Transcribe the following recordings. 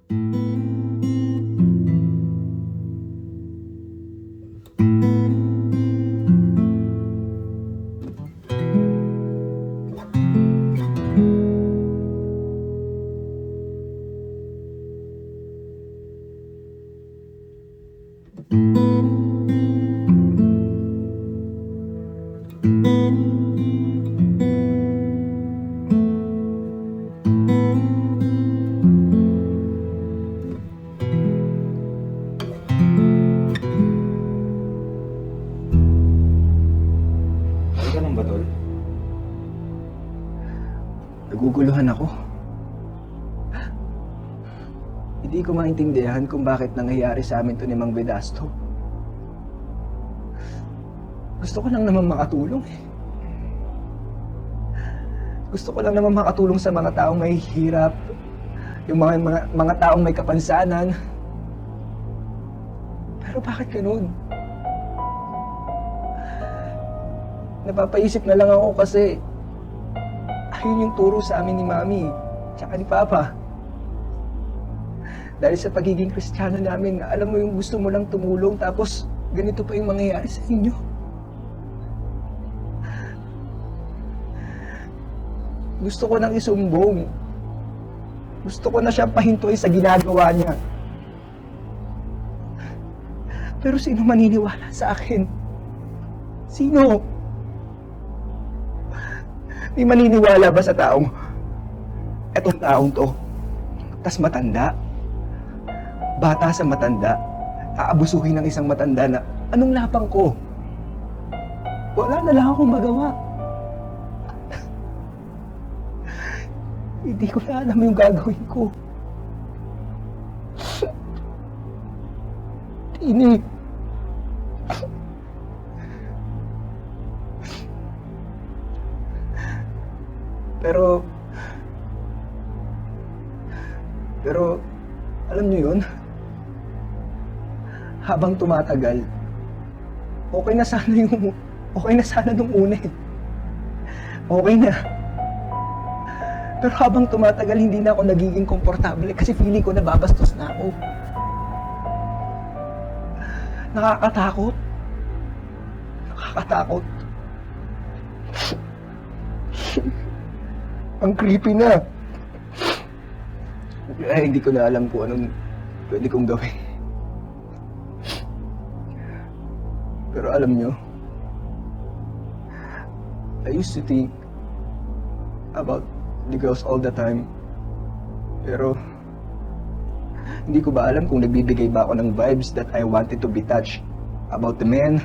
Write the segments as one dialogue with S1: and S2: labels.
S1: Ay, ganun ba, Tol?
S2: Naguguluhan ako. Hindi ko maintindihan kung bakit nangyayari sa amin to ni Mang Vedasto. Gusto ko lang naman makatulong eh. Gusto ko lang naman makatulong sa mga taong may hirap, yung mga taong may kapansanan. Pero bakit ganun? Napapaisip na lang ako kasi ayun yung turo sa amin ni Mami, tsaka ni Papa. Dahil sa pagiging Kristiyano namin, alam mo yung gusto mo lang tumulong tapos ganito pa yung mangyayari sa inyo. Gusto ko nang isumbong. Gusto ko na siyang pahintuin sa ginagawa niya. Pero sino maniniwala sa akin? Sino? May maniniwala ba sa etong taong to, tas matanda? Bata sa matanda, aabusuhin ng isang matanda na, anong lapang ko? Wala na lang akong magawa. Hindi ko na alam yung gagawin ko. Tini. Pero, alam niyo yun? Habang tumatagal, okay na sana nung una eh. Okay na. Pero habang tumatagal, hindi na ako nagiging komportable kasi feeling ko nababastos na ako. Nakakatakot. Nakakatakot. Ang creepy na. Ay, hindi ko na alam kung anong pwede kong gawin. Pero alam nyo, I used to think about the girls all the time. Pero hindi ko ba alam kung nagbibigay ba ako ng vibes that I wanted to be touched about the men.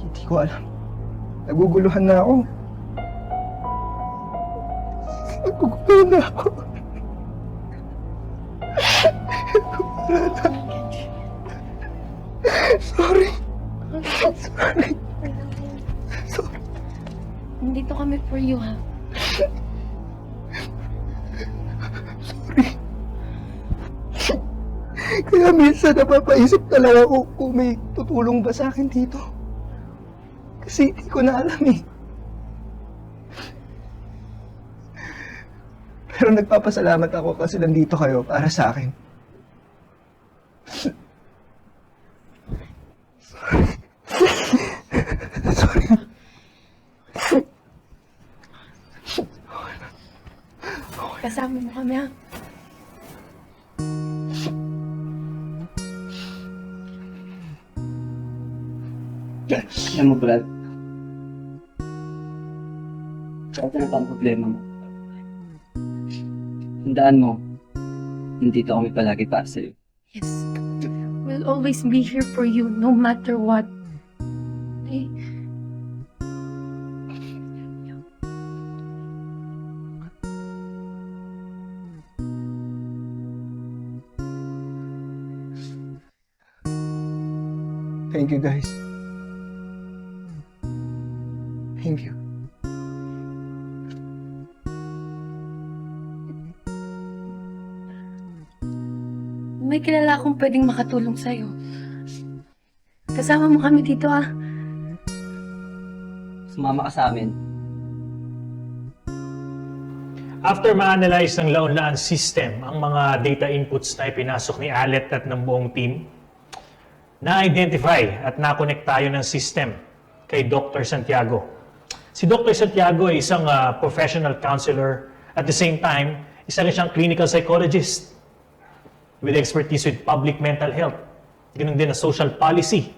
S2: Hindi ko alam. Naguguluhan na ako. Naguguluhan na ako. Sorry. Sorry. Sorry.
S3: Nandito kami for you, ha?
S2: Sorry. Kaya minsan napapaisip talaga ako kung may tutulong ba sa akin dito. Kasi hindi ko na alam eh. Pero nagpapasalamat ako kasi nandito kayo para sa akin. Sorry.
S3: Kasama mo kami, ha?
S4: Alam mo, Brad, ano pa ang problema mo? Tandaan mo, nandito kami palagi para sa'yo.
S3: Yes. We'll always be here for you, no matter what. Okay?
S2: Thank you guys. Thank you.
S3: May kilala akong pwedeng makatulong sa'yo. Kasama mo kami dito, ha?
S4: Sumama ka sa amin.
S5: After ma-analyze ng laon-laan system ang mga data inputs na ipinasok ni Alet at ng buong team, na-identify at na-connect tayo ng system kay Dr. Santiago. Si Dr. Santiago ay isang professional counselor. At the same time, isa rin siyang clinical psychologist with expertise with public mental health. Ganun din na social policy.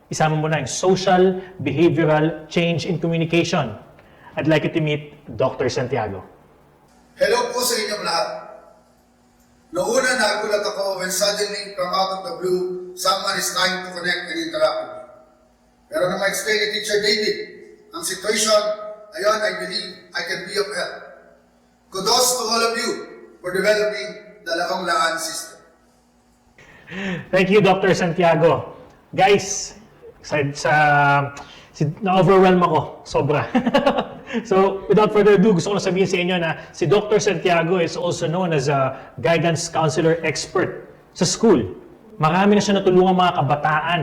S5: Isama mo na yung social behavioral change in communication. I'd like you to meet Dr. Santiago.
S6: Hello po sa inyong lahat. Noong una nagulat ako when suddenly from out of the blue, someone is trying to connect and interact with me. Pero nang ma-explain ni Teacher David ang situation, ayon, I believe I can be of help. Kudos to all of you for developing the laong-laan system.
S5: Thank you, Dr. Santiago. Guys, na-overwhelm ako. Sobra. So, without further ado, gusto ko na sabihin sa inyo na si Dr. Santiago is also known as a guidance counselor expert sa school. Marami na siya natulungan mga kabataan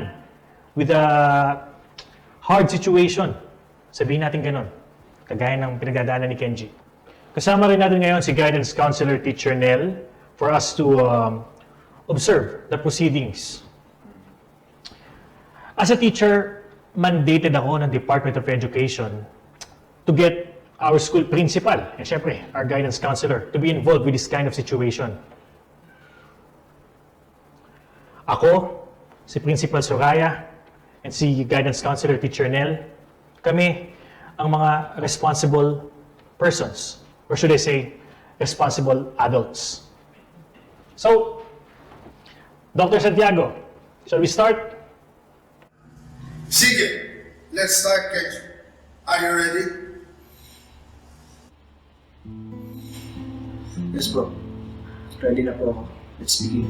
S5: with a hard situation. Sabihin natin ganun. Kagaya ng pinagdadaanan ni Kenji. Kasama rin natin ngayon si guidance counselor Teacher Nell for us to observe the proceedings. As a teacher, mandated ako ng Department of Education to get our school principal, and syempre, our guidance counselor, to be involved with this kind of situation. Ako, si Principal Soraya, and si guidance counselor Teacher Nell, kami ang mga responsible persons, or should I say, responsible adults. So, Dr. Santiago, shall we start?
S6: Sige, let's start, Kenji. Are you ready?
S2: Yes, bro. Ready na po ako. Let's begin.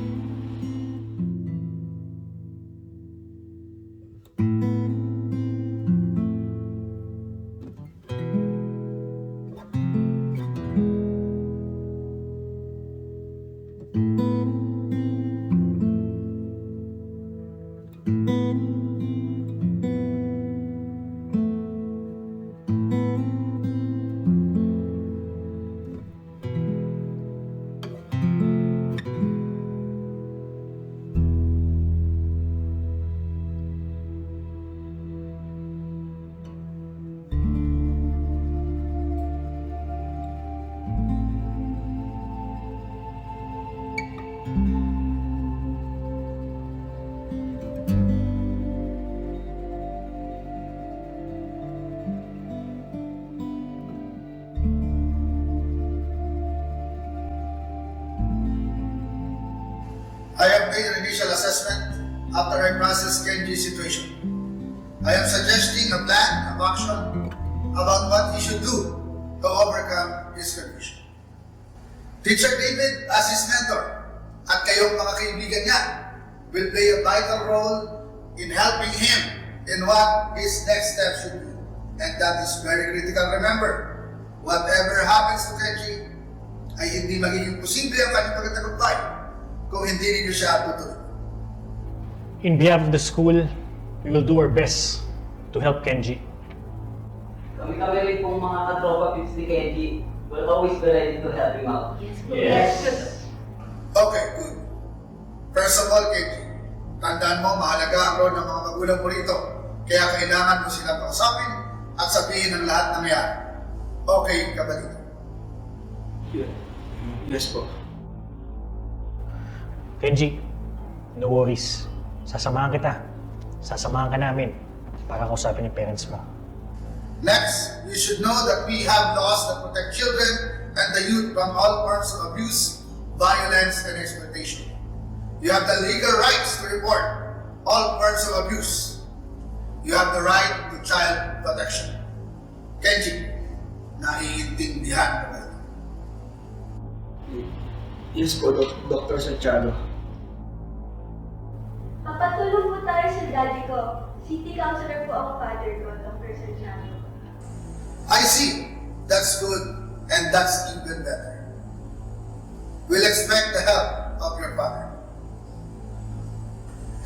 S6: I have made an initial assessment after I processed Kenji's situation. I am suggesting a plan of action about what he should do to overcome his condition. Teacher David, as his mentor, at kayong mga kaibigan niya, will play a vital role in helping him in what his next step should be. And that is very critical. Remember, whatever happens to Kenji, ay hindi magiging posible ang kanyang pagkatagumpay kung hindi ninyo siya tutuloy.
S5: In behalf of the school, we will do our best to help Kenji.
S4: Kami rin pong mga katropa pips ni Kenji will always be ready to help him out.
S3: Yes.
S6: Okay, good. First of all, Kenji, tandaan mo, mahalaga ang role ng mga magulang mo rito. Kaya kailangan mo silang kausapin at sabihin ang lahat ng yan. Okay ka ba dito?
S2: Yes po.
S5: Kenji, no worries. Sasamahan kita. Sasamahan ka namin para kausapin yung parents mo.
S6: Next, you should know that we have laws that protect children and the youth from all forms of abuse, violence, and exploitation. You have the legal rights to report all forms of abuse. You have the right to child protection. Kenji, naiintindihan mo ba ito?
S2: Yes po, Dr. Santiago.
S7: Papatulong po tayo sa daddy ko. City Councilor po ang father ko, Dr. Santiago.
S6: I see. That's good. And that's even better. We'll expect the help of your father.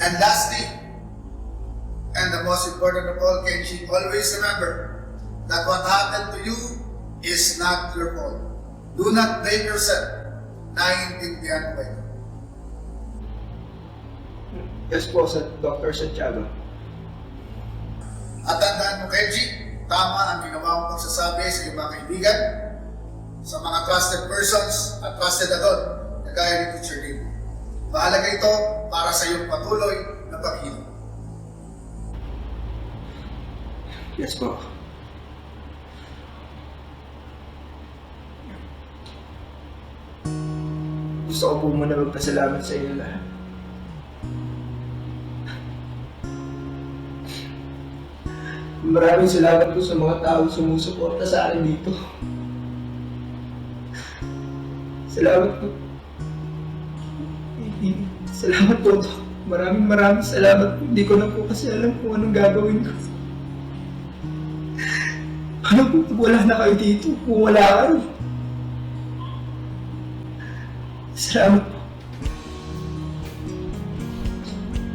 S6: And lastly, and the most important of all, Kenji, always remember that what happened to you is not your fault. Do not blame yourself. Naiintindihan ko ito.
S2: Yes po, Dr. Santiago.
S6: At tandaan mo, Kenji, tama ang ginawa mong pagsasabi sa iyong mga kaibigan, sa mga trusted persons at trusted adult na gaya ni Teacher Dave. Mahalaga ito para sa iyong patuloy na paghilom.
S2: Yes po. Gusto ko po muna magpasalamat sa inyo lahat. Maraming salamat po sa mga taong sumusuporta sa akin dito. Salamat po. Salamat po, Dok. Maraming salamat po. Hindi ko na po kasi alam kung anong gagawin ko. Ano po pag wala na kayo dito? Kung wala kayo. Salamat po.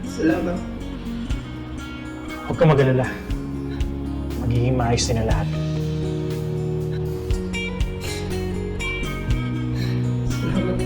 S2: Salamat.
S5: Huwag kang mag-alala. Magiging maayos din ang lahat.
S2: Salamat.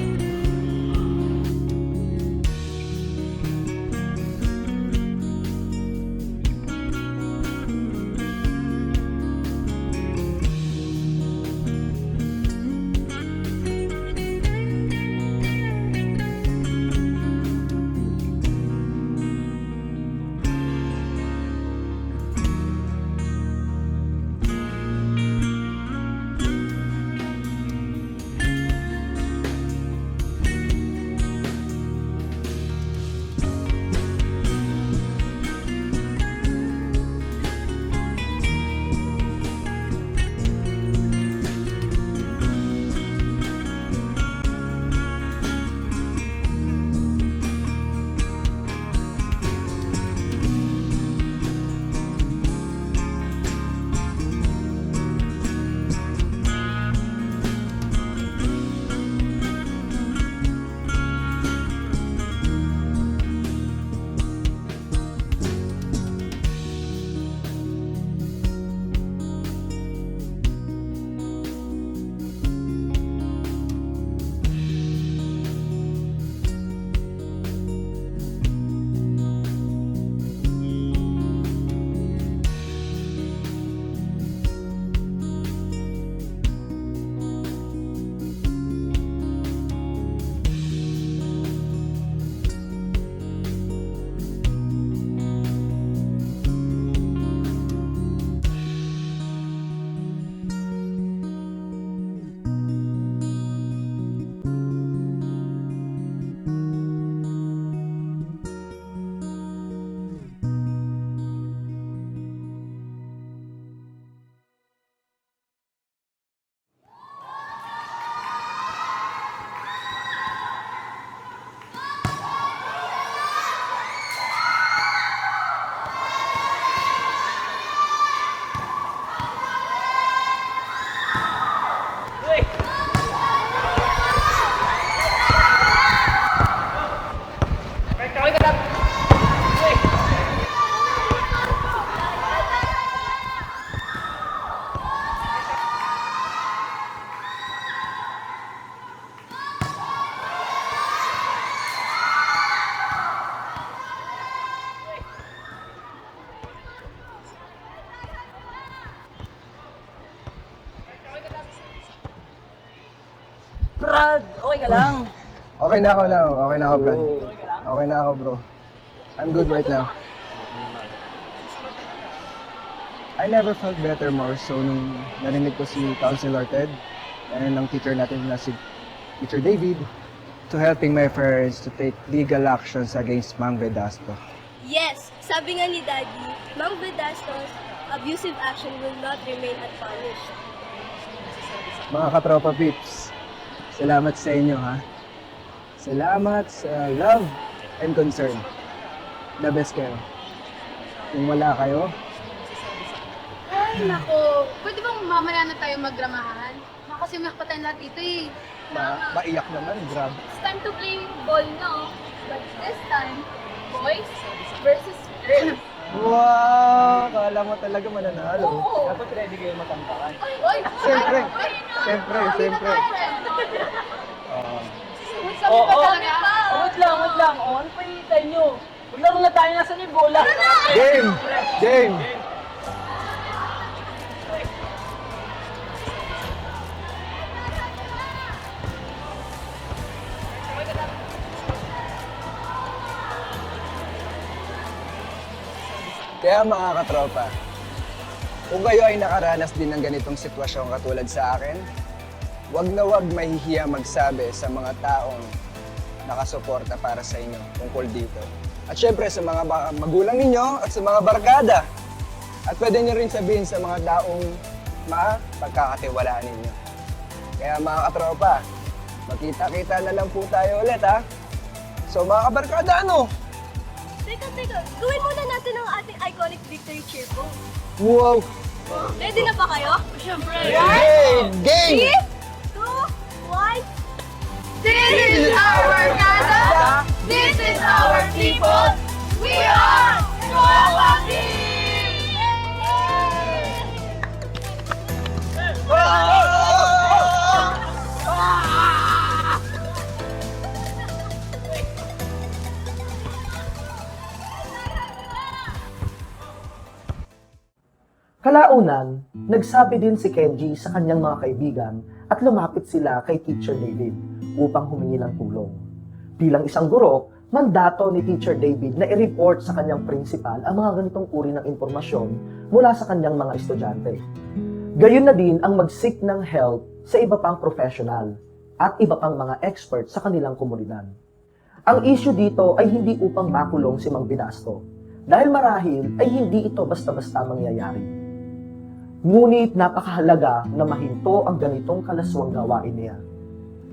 S4: Brad, okay ka lang?
S2: Okay na ako, Brad. Okay na ako, bro. I'm good right now. I never felt better more so nung narinig ko si Counselor Ted and ang teacher natin na si Teacher David to helping my parents to take legal actions against Mang Vedasto.
S7: Yes, sabi nga ni Daddy, Mang Vedasto's abusive action will not remain unpunished.
S2: Mga katropa peeps, salamat sa inyo ha. Salamat sa love and concern. The best kayo. Kung wala kayo,
S3: Ay, nako. Pwede bang mamaya na tayo magdramahan? Kasi umiyak pa tayo lahat dito eh.
S2: maiyak naman, grabe.
S7: It's time to play ball now, but this time, boys versus girls.
S2: Wow! Kala mo talaga mananalo.
S7: Oo.
S4: Dapat ready kayo matambakan.
S7: Oy!
S2: Siyempre,
S7: Oy, no!
S2: siyempre,
S7: Oy,
S2: siyempre.
S7: no!
S4: Oo, wait lang. O, ano pa hinihintay nyo? Maglaro na tayo, nasa niyo yung bola.
S2: Game! Game! Kaya mga katropa, kung kayo ay nakaranas din ng ganitong sitwasyon katulad sa akin, wag na wag mahihiya magsabi sa mga taong nakasuporta para sa inyo tungkol dito. At syempre sa mga magulang ninyo at sa mga barkada. At pwede nyo rin sabihin sa mga taong mapagkakatiwalaan ninyo. Kaya mga katropa, magkita-kita na lang po tayo ulit ha. So mga kabarkada, ano?
S7: Teka. Gawin muna natin ang ating iconic victory cheer po.
S2: Wow!
S7: Ready na ba kayo? Siyempre.
S2: Hey! Game!
S7: 3, 2, 1. This is our barkada. This is our people. We are Tropa Team!
S8: Kalaunan, nagsabi din si Kenji sa kanyang mga kaibigan at lumapit sila kay Teacher David upang humingi ng tulong. Bilang isang guro, mandato ni Teacher David na i-report sa kanyang principal ang mga ganitong uri ng impormasyon mula sa kanyang mga estudyante. Gayon na din ang mag-seek ng help sa iba pang professional at iba pang mga expert sa kanilang komunidad. Ang issue dito ay hindi upang makulong si Mang Binasto, dahil marahil ay hindi ito basta-basta mangyayari. Ngunit napakahalaga na mahinto ang ganitong kalaswang gawain niya.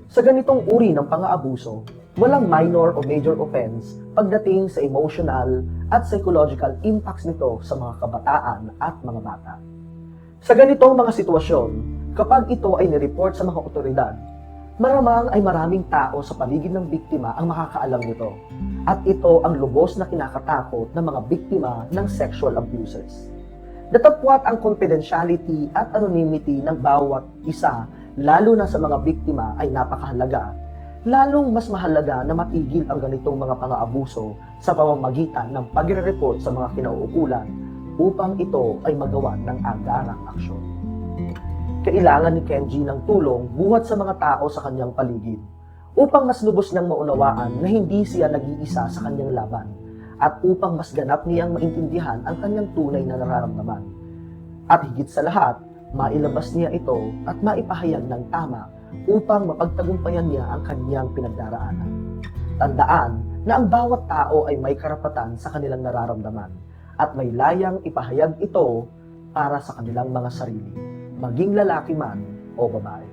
S8: Sa ganitong uri ng pang-aabuso, walang minor o major offense pagdating sa emotional at psychological impacts nito sa mga kabataan at mga bata. Sa ganitong mga sitwasyon, kapag ito ay nireport sa mga otoridad, maramang ay maraming tao sa paligid ng biktima ang makakaalam nito. At ito ang lubos na kinakatakot ng mga biktima ng sexual abuses. Datapwat ang confidentiality at anonymity ng bawat isa, lalo na sa mga biktima, ay napakahalaga. Lalong mas mahalaga na matigil ang ganitong mga pang-aabuso sa pamamagitan ng pagre-report sa mga kinauukulan upang ito ay magawa ng agarang aksyon. Kailangan ni Kenji ng tulong buhat sa mga tao sa kanyang paligid upang mas lubos niyang maunawaan na hindi siya nag-iisa sa kanyang laban at upang mas ganap niyang maintindihan ang kanyang tunay na nararamdaman. At higit sa lahat, mailabas niya ito at maipahayag ng tama upang mapagtagumpayan niya ang kanyang pinagdaraanan. Tandaan na ang bawat tao ay may karapatan sa kanilang nararamdaman at may layang ipahayag ito para sa kanilang mga sarili, maging lalaki man o babae.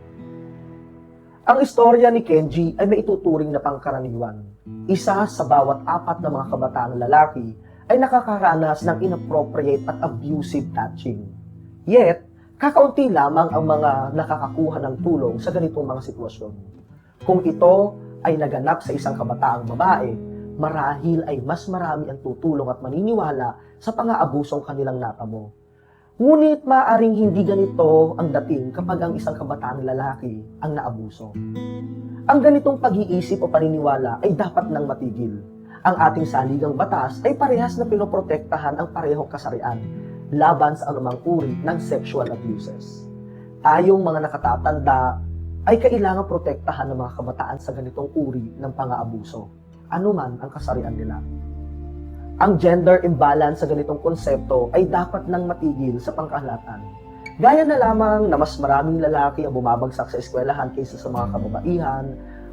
S8: Ang istorya ni Kenji ay may ituturing na pangkaraniwan. Isa sa bawat 4 na mga kabataang lalaki ay nakakaranas ng inappropriate at abusive touching. Yet, kakaunti lamang ang mga nakakakuha ng tulong sa ganitong mga sitwasyon. Kung ito ay naganap sa isang kabataang babae, marahil ay mas marami ang tutulong at maniniwala sa pang-aabusong kanilang natamo. Ngunit maaaring hindi ganito ang dating kapag ang isang kabataang lalaki ang naabuso. Ang ganitong pag-iisip o paniniwala ay dapat nang matigil. Ang ating saligang batas ay parehas na pinoprotektahan ang parehong kasarian laban sa anumang uri ng sexual abuses. Tayong mga nakatatanda ay kailangang protektahan ng mga kabataan sa ganitong uri ng pang-aabuso, anuman ang kasarian nila. Ang gender imbalance sa ganitong konsepto ay dapat nang matigil sa pangkahalatan. Gaya na lamang na mas maraming lalaki ang bumabagsak sa eskwelahan kaysa sa mga kababaihan,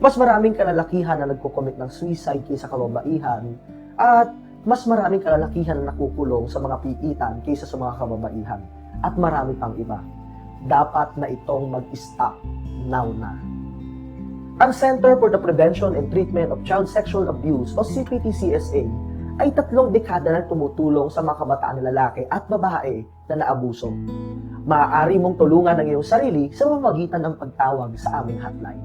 S8: mas maraming kalalakihan na nagko-commit ng suicide kaysa kababaihan, at mas maraming kalalakihan na nakukulong sa mga piitan kaysa sa mga kababaihan, at marami pang iba. Dapat na itong mag-stop now na. Ang Center for the Prevention and Treatment of Child Sexual Abuse o CPT-CSA ay 3 dekada na tumutulong sa mga kabataan na lalaki at babae na naabuso. Maaari mong tulungan ang iyong sarili sa pamamagitan ng pagtawag sa aming hotline.